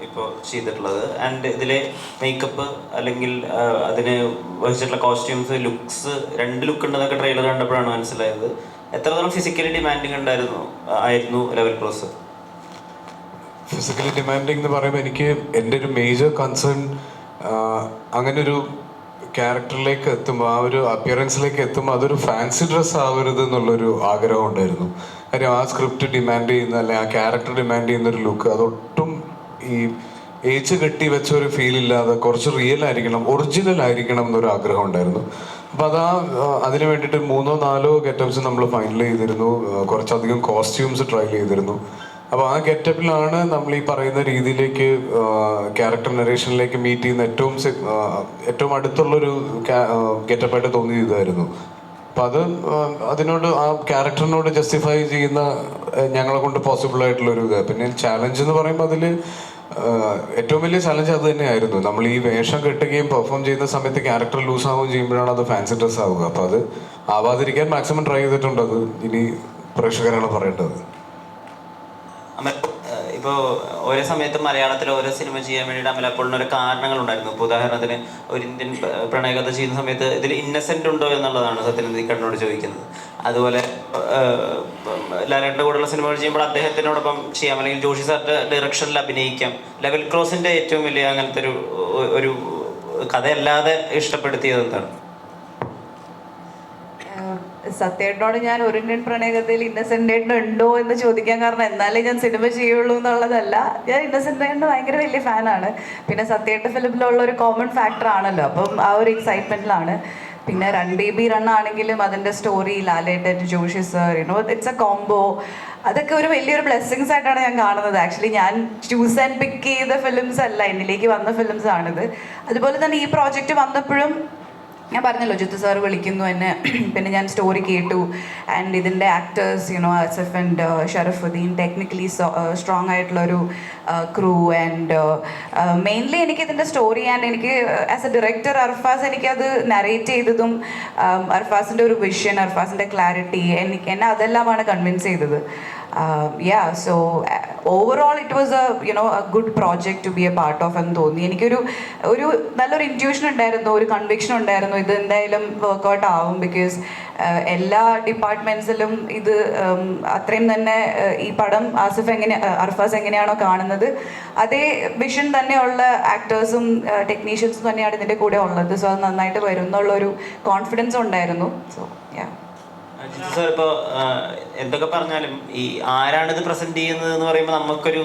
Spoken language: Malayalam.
ഇപ്പോൾ ചെയ്തിട്ടുള്ളത്. ആൻഡ് ഇതിലെ മേക്കപ്പ് അല്ലെങ്കിൽ അതിന് വഹിച്ചിട്ടുള്ള കോസ്റ്റ്യൂംസ്, ലുക്സ്, 2 ലുക്ക് ഉണ്ടെന്നൊക്കെ ട്രെയിലർ കണ്ടപ്പോഴാണ് മനസ്സിലായത്. എത്രത്തോളം ഫിസിക്കലി ഡിമാൻഡിങ് ആയിരുന്നു ലെവൽ ക്രോസ്? ഫിസിക്കലി ഡിമാൻഡിങ് എന്ന് പറയുമ്പോൾ എനിക്ക് എൻ്റെ ഒരു മേജർ കൺസേൺ അങ്ങനൊരു ക്യാരക്ടറിലേക്ക് എത്തുമ്പോൾ, ആ ഒരു അപ്പിയറൻസിലേക്ക് എത്തുമ്പോൾ അതൊരു ഫാൻസി ഡ്രസ്സ് ആവരുത് എന്നുള്ളൊരു ആഗ്രഹം ഉണ്ടായിരുന്നു. കാര്യം ആ സ്ക്രിപ്റ്റ് ഡിമാൻഡ് ചെയ്യുന്ന, അല്ലെങ്കിൽ ആ ക്യാരക്ടർ ഡിമാൻഡ് ചെയ്യുന്ന ഒരു ലുക്ക് അതൊട്ടും ഈ ഏച്ച് കെട്ടി വെച്ച ഒരു ഫീൽ ഇല്ലാതെ കുറച്ച് റിയൽ ആയിരിക്കണം, ഒറിജിനൽ ആയിരിക്കണം എന്നൊരു ആഗ്രഹം ഉണ്ടായിരുന്നു. അപ്പം അതിന് വേണ്ടിയിട്ട് 3-4 ഗെറ്റപ്സ് നമ്മൾ ഫൈനൽ ചെയ്തിരുന്നു. കുറച്ചധികം കോസ്റ്റ്യൂംസ് ട്രൈ ചെയ്തിരുന്നു. അപ്പോൾ ആ ഗെറ്റപ്പിലാണ് നമ്മൾ ഈ പറയുന്ന രീതിയിലേക്ക് ക്യാരക്ടർ നറേഷനിലേക്ക് മീറ്റ് ചെയ്യുന്ന ഏറ്റവും അടുത്തുള്ളൊരു ഗെറ്റപ്പായിട്ട് തോന്നിയതായിരുന്നു. അപ്പം അതിനോട്, ആ ക്യാരക്ടറിനോട് ജസ്റ്റിഫൈ ചെയ്യുന്ന ഞങ്ങളെ കൊണ്ട് പോസിബിൾ ആയിട്ടുള്ളൊരു ഇത്. പിന്നെ ചാലഞ്ച് എന്ന് പറയുമ്പോൾ അതിൽ ഏറ്റവും വലിയ ചലഞ്ച് അത് തന്നെയായിരുന്നു. നമ്മൾ ഈ വേഷം കെട്ടുകയും പെർഫോം ചെയ്യുന്ന സമയത്ത് ക്യാരക്ടർ ലൂസ് ആവുകയും ചെയ്യുമ്പോഴാണ് അത് ഫാൻസി ഡ്രസ് ആവുക. അപ്പോൾ അത് ആവാതിരിക്കാൻ മാക്സിമം ട്രൈ ചെയ്തിട്ടുണ്ട്. അത് ഇനി പ്രേക്ഷകരാണ് പറയേണ്ടത്. ഇപ്പോൾ ഓരോ സമയത്തും മലയാളത്തിൽ ഓരോ സിനിമ ചെയ്യാൻ വേണ്ടിയിട്ട് അമൽ അപ്പോളിന് ഒരു കാരണങ്ങളുണ്ടായിരുന്നു. ഇപ്പോൾ ഉദാഹരണത്തിന് ഒരു ഇന്ത്യൻ പ്രണയകഥ ചെയ്യുന്ന സമയത്ത് ഇതിൽ ഇന്നസെൻ്റ് ഉണ്ടോ എന്നുള്ളതാണ് സത്യനന്ദിക്കണ്ണനോട് ചോദിക്കുന്നത്. അതുപോലെ ലാലേട്ടൻ്റെ കൂടെയുള്ള സിനിമകൾ ചെയ്യുമ്പോൾ അദ്ദേഹത്തിനോടൊപ്പം ചെയ്യാം, അല്ലെങ്കിൽ ജോഷി സാറിൻ്റെ ഡയറക്ഷനിൽ അഭിനയിക്കാം. ലെവൽ ക്രോസിൻ്റെ ഏറ്റവും വലിയ അങ്ങനത്തെ ഒരു കഥയല്ലാതെ ഇഷ്ടപ്പെടുത്തിയത് എന്താണ്? സത്യേട്ടനോട് ഞാൻ ഒരു ഇന്ത്യൻ പ്രണയകഥയിൽ ഇന്നസെൻ്റ് ഏട്ടൻ ഉണ്ടോ എന്ന് ചോദിക്കാൻ കാരണം എന്നാലേ ഞാൻ സിനിമ ചെയ്യുള്ളൂ എന്നുള്ളതല്ല. ഞാൻ ഇന്നസെൻ്റ് ഏട്ടന് ഭയങ്കര വലിയ ഫാനാണ്. പിന്നെ സത്യേട്ട ഫിലിമിലുള്ള ഒരു കോമൺ ഫാക്ടർ ആണല്ലോ, അപ്പം ആ ഒരു എക്സൈറ്റ്മെൻറ്റിലാണ്. പിന്നെ റൺ ബേബി റൺ ആണെങ്കിലും അതിൻ്റെ story, Lalettan, Joshy sir, it's a combo. അതൊക്കെ ഒരു വലിയൊരു ബ്ലെസ്സിങ്സ് ആയിട്ടാണ് ഞാൻ കാണുന്നത്. ആക്ച്വലി ഞാൻ ചൂസ് ആൻഡ് പിക്ക് ചെയ്ത ഫിലിംസ് അല്ല, എന്നിലേക്ക് വന്ന ഫിലിംസ് ആണിത്. അതുപോലെ തന്നെ ഈ പ്രോജക്റ്റ് വന്നപ്പോഴും ഞാൻ പറഞ്ഞല്ലോ, ജിത്തു സാർ വിളിക്കുന്നു എന്നെ. പിന്നെ ഞാൻ സ്റ്റോറി കേട്ടു. ആൻഡ് ഇതിൻ്റെ actors, Asif and Sharafudheen, technically strong ആയിട്ടുള്ളൊരു ക്രൂ. ആൻഡ് മെയിൻലി എനിക്ക് ഇതിൻ്റെ സ്റ്റോറി, ആൻഡ് എനിക്ക് ആസ് എ ഡയറക്ടർ അർഫാസ് എനിക്കത് നറേറ്റ് ചെയ്തതും അർഫാസിൻ്റെ ഒരു വിഷൻ, അർഫാസിൻ്റെ ക്ലാരിറ്റി, എന്നെ അതെല്ലാമാണ് കൺവിൻസ് ചെയ്തത്. So overall it was a good project to be a part of എന്ന് തോന്നി. എനിക്കൊരു നല്ലൊരു ഇൻറ്റ്യൂഷൻ ഉണ്ടായിരുന്നു, ഒരു കൺവിക്ഷൻ ഉണ്ടായിരുന്നു, ഇത് എന്തായാലും വർക്കൗട്ട് ആവും. ബിക്കോസ് എല്ലാ ഡിപ്പാർട്ട്മെൻറ്റ്സിലും ഇത് അത്രയും തന്നെ ഈ പടം അർഫാസ് എങ്ങനെയാണോ കാണുന്നത് അതേ വിഷൻ തന്നെയുള്ള ആക്ടേഴ്സും ടെക്നീഷ്യൻസും തന്നെയാണ് ഇതിൻ്റെ കൂടെ ഉള്ളത്. സോ അത് നന്നായിട്ട് വരും എന്നുള്ളൊരു കോൺഫിഡൻസ് ഉണ്ടായിരുന്നു. സോ ജിത്തു സാർ, ഇപ്പോൾ എന്തൊക്കെ പറഞ്ഞാലും ഈ ആരാണിത് പ്രസന്റ് ചെയ്യുന്നത് എന്ന് പറയുമ്പോൾ നമുക്കൊരു